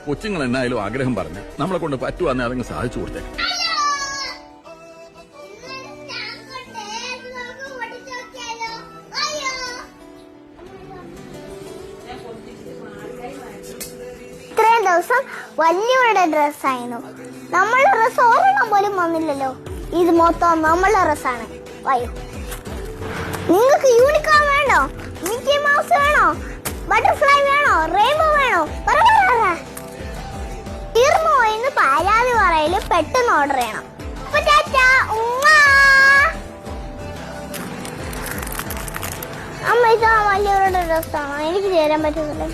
കൊച്ചുങ്ങൾ എന്നായാലും ആഗ്രഹം പറഞ്ഞ് നമ്മളെ കൊണ്ട് പറ്റുവാന്നെ അതങ്ങ് സാധിച്ചു കൊടുത്തേ. ഇത്രയും ദിവസം വലിയവരുടെ ഡ്രസ്സായിരുന്നു. നമ്മളുടെ ഡ്രസ് ഒരെണ്ണം പോലും വന്നില്ലല്ലോ. ഇത് മൊത്തം നമ്മളുടെ ഡ്രസ്സാണ്. വയോ, നിങ്ങൾക്ക് യൂണിക്കോൺ വേണോ? മിക്കി മൗസ് വേണോ? ബട്ടർഫ്ലൈ വേണോ? റെയിൻബോ വേണോ? തീർന്നു പോയിന്ന് പരാതി പറയല് പെട്ടെന്ന് ഓർഡർ ചെയ്യണം. അമ്മ ഇതാ വലിയവരുടെ ഡ്രസ്സാണോ? എനിക്ക് ചേരാൻ പറ്റുന്നില്ല.